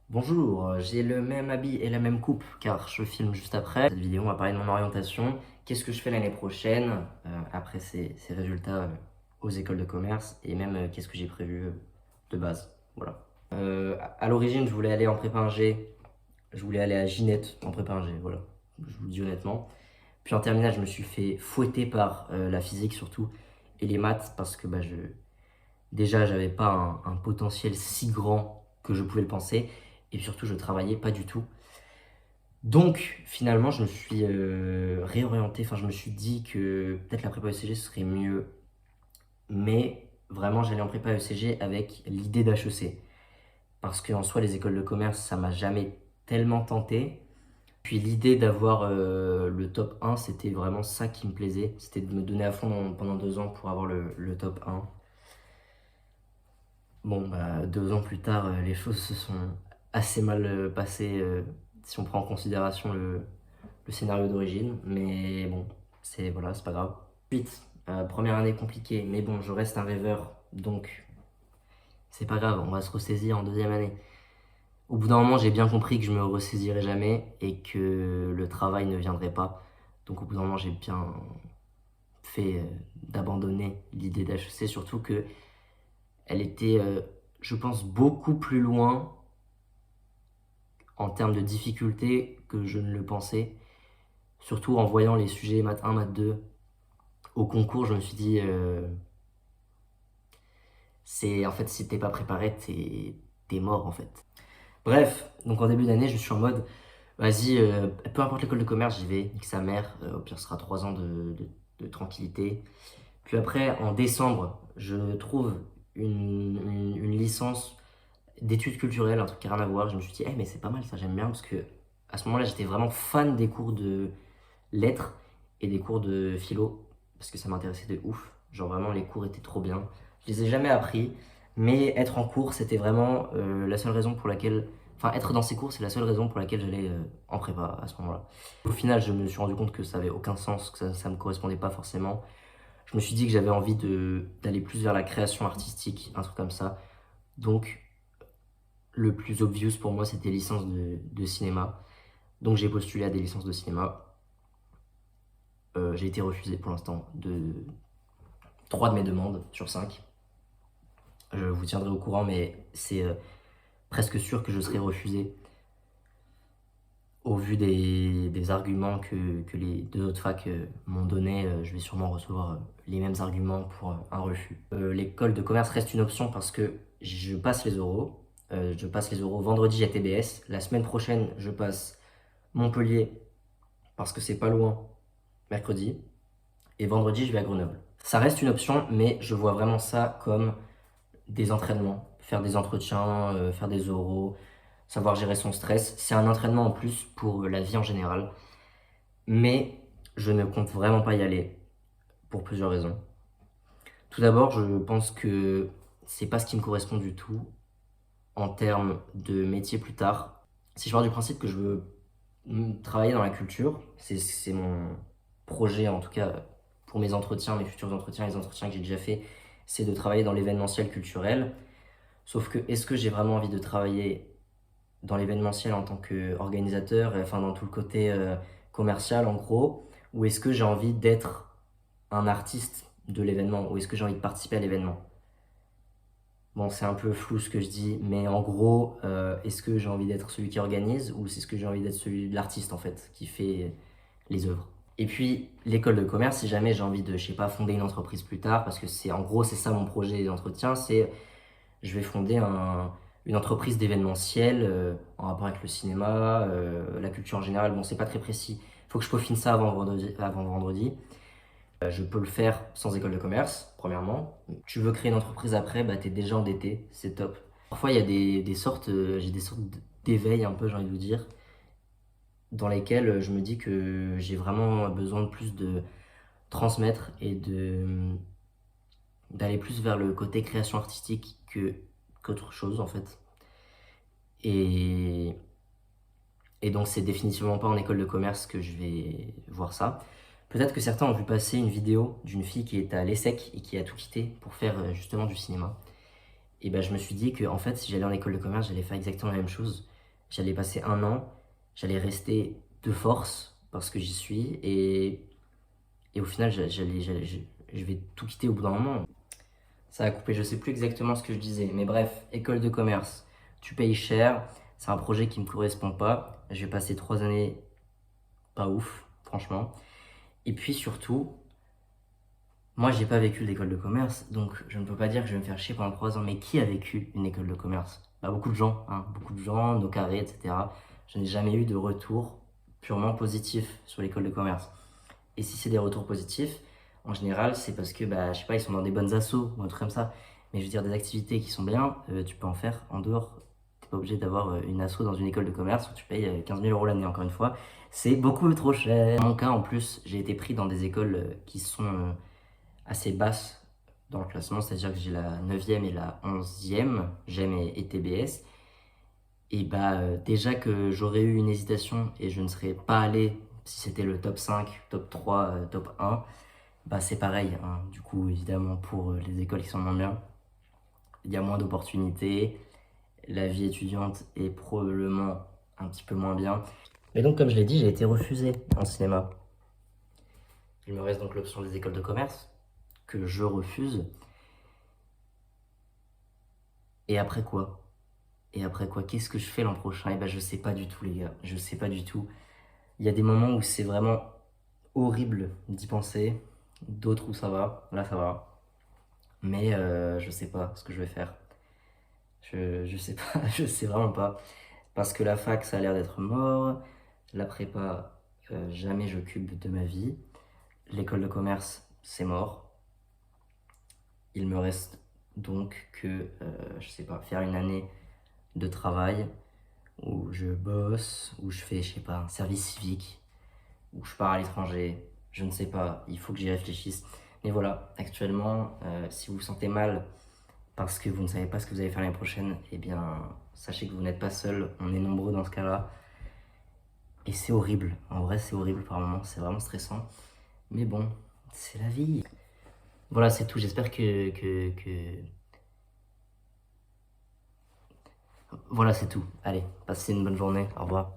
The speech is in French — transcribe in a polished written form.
Bonjour, j'ai le même habit et la même coupe car je filme juste après. Cette vidéo, on va parler de mon orientation. Qu'est-ce que je fais l'année prochaine après ces résultats aux écoles de commerce et même qu'est-ce que j'ai prévu de base. Voilà. À l'origine, je voulais aller en prépa ingé. Je voulais aller à Ginette en prépa ingé, voilà. Je vous le dis honnêtement. Puis en terminale, je me suis fait fouetter par la physique surtout et les maths parce que déjà, j'avais pas un potentiel si grand que je pouvais le penser. Et surtout, je travaillais pas du tout. Donc, finalement, je me suis réorienté. Enfin, je me suis dit que peut-être la prépa ECG, ce serait mieux. Mais vraiment, j'allais en prépa ECG avec l'idée d'HEC. Parce qu'en soi, les écoles de commerce, ça m'a jamais tellement tenté. Puis l'idée d'avoir le top 1, c'était vraiment ça qui me plaisait. C'était de me donner à fond pendant 2 ans pour avoir le top 1. Bon, 2 ans plus tard, les choses se sont assez mal passées si on prend en considération le scénario d'origine. Mais bon, voilà, c'est pas grave. Ensuite, première année compliquée, mais bon, je reste un rêveur, donc c'est pas grave, on va se ressaisir en deuxième année. Au bout d'un moment, j'ai bien compris que je me ressaisirais jamais et que le travail ne viendrait pas. Donc au bout d'un moment, j'ai bien fait d'abandonner l'idée d'HEC, surtout que elle était, je pense, beaucoup plus loin en termes de difficulté que je ne le pensais. Surtout en voyant les sujets maths 1, maths 2 au concours, je me suis dit, en fait, si t'es pas préparé, t'es mort en fait. Bref, donc en début d'année, je suis en mode, vas-y, peu importe l'école de commerce, j'y vais, nique sa mère, au pire, ce sera 3 ans de tranquillité. Puis après, en décembre, je trouve une licence d'études culturelles, un truc qui n'a rien à voir. Je me suis dit, mais c'est pas mal ça, j'aime bien, parce que à ce moment-là, j'étais vraiment fan des cours de lettres et des cours de philo, parce que ça m'intéressait de ouf. Genre vraiment, les cours étaient trop bien. Je les ai jamais appris, mais être en cours, c'était vraiment la seule raison pour laquelle... Enfin, être dans ces cours, c'est la seule raison pour laquelle j'allais en prépa à ce moment-là. Au final, je me suis rendu compte que ça avait aucun sens, que ça me correspondait pas forcément. Je me suis dit que j'avais envie d'aller plus vers la création artistique, un truc comme ça. Donc, le plus obvious pour moi, c'était licence de cinéma. Donc, j'ai postulé à des licences de cinéma. J'ai été refusé pour l'instant de 3 de mes demandes sur 5. Je vous tiendrai au courant, mais c'est presque sûr que je serai refusé au vu des arguments que les 2 autres facs m'ont donné. Je vais sûrement recevoir les mêmes arguments pour un refus. L'école de commerce reste une option parce que je passe les oraux. Je passe les oraux vendredi à TBS. La semaine prochaine, je passe Montpellier parce que c'est pas loin, mercredi. Et vendredi, je vais à Grenoble. Ça reste une option, mais je vois vraiment ça comme des entraînements. Faire des entretiens, faire des oraux, savoir gérer son stress. C'est un entraînement en plus pour la vie en général. Mais je ne compte vraiment pas y aller pour plusieurs raisons. Tout d'abord, je pense que c'est pas ce qui me correspond du tout en termes de métier plus tard. Si je pars du principe que je veux travailler dans la culture, c'est mon projet en tout cas pour mes entretiens, mes futurs entretiens, les entretiens que j'ai déjà fait, c'est de travailler dans l'événementiel culturel. Sauf que est-ce que j'ai vraiment envie de travailler dans l'événementiel en tant qu'organisateur, enfin dans tout le côté commercial en gros, ou est-ce que j'ai envie d'être un artiste de l'événement, ou est-ce que j'ai envie de participer à l'événement? Bon, c'est un peu flou ce que je dis, mais en gros, est-ce que j'ai envie d'être celui qui organise, ou est-ce que j'ai envie d'être celui de l'artiste en fait, qui fait les œuvres? Et puis, l'école de commerce, si jamais j'ai envie de, je sais pas, fonder une entreprise plus tard, parce que en gros, c'est ça mon projet d'entretien, c'est je vais fonder une entreprise d'événementiel en rapport avec le cinéma, la culture en général. Bon, c'est pas très précis. Il faut que je peaufine ça avant vendredi. Je peux le faire sans école de commerce, premièrement. Tu veux créer une entreprise après, t'es déjà endetté, c'est top. Parfois, il y a des sortes, j'ai des sortes d'éveil un peu, j'ai envie de vous dire, dans lesquels je me dis que j'ai vraiment besoin de plus de transmettre et d'aller plus vers le côté création artistique qu'autre chose en fait. Et, et donc c'est définitivement pas en école de commerce que je vais voir ça. Peut-être que certains ont vu passer une vidéo d'une fille qui est à l'ESSEC et qui a tout quitté pour faire justement du cinéma. Et je me suis dit que en fait si j'allais en école de commerce, j'allais faire exactement la même chose. J'allais passer un an, j'allais rester de force parce que j'y suis et au final, je vais tout quitter au bout d'un moment. Ça a coupé, je sais plus exactement ce que je disais, mais bref, école de commerce, tu payes cher, c'est un projet qui me correspond pas. Je vais passer 3 années pas ouf, franchement. Et puis surtout, moi j'ai pas vécu l'école de commerce, donc je ne peux pas dire que je vais me faire chier pendant 3 ans. Mais qui a vécu une école de commerce? Bah, beaucoup de gens, hein, beaucoup de gens, nos carrés, etc. Je n'ai jamais eu de retour purement positif sur l'école de commerce. Et si c'est des retours positifs, en général, c'est parce que, bah, je sais pas, ils sont dans des bonnes assos ou un truc comme ça. Mais je veux dire, des activités qui sont bien, tu peux en faire en dehors. T'es pas obligé d'avoir une asso dans une école de commerce où tu payes 15 000 € l'année, encore une fois. C'est beaucoup trop cher. Dans mon cas, en plus, j'ai été pris dans des écoles qui sont assez basses dans le classement, c'est-à-dire que j'ai la 9e et la 11e, GEM et TBS. Et bah, déjà que j'aurais eu une hésitation et je ne serais pas allé si c'était le top 5, top 3, top 1, bah c'est pareil, hein. Du coup, évidemment, pour les écoles qui sont moins bien, il y a moins d'opportunités, la vie étudiante est probablement un petit peu moins bien. Mais donc, comme je l'ai dit, j'ai été refusé en cinéma. Il me reste donc l'option des écoles de commerce, que je refuse. Et après quoi? Et après quoi? Qu'est-ce que je fais l'an prochain? Et ben, je sais pas du tout, les gars. Je sais pas du tout. Il y a des moments où c'est vraiment horrible d'y penser, d'autres où ça va. Là, ça va. Mais je sais pas ce que je vais faire. Je sais pas, je sais vraiment pas. Parce que la fac, ça a l'air d'être mort. La prépa, jamais j'occupe de ma vie. L'école de commerce, c'est mort. Il me reste donc que, je sais pas, faire une année de travail où je bosse, où je fais, je sais pas, un service civique, où je pars à l'étranger. Je ne sais pas, il faut que j'y réfléchisse. Mais voilà, actuellement, si vous vous sentez mal parce que vous ne savez pas ce que vous allez faire l'année prochaine, eh bien, sachez que vous n'êtes pas seul. On est nombreux dans ce cas-là. Et c'est horrible. En vrai, c'est horrible par moments. C'est vraiment stressant. Mais bon, c'est la vie. Voilà, c'est tout. J'espère que... Voilà, c'est tout. Allez, passez une bonne journée. Au revoir.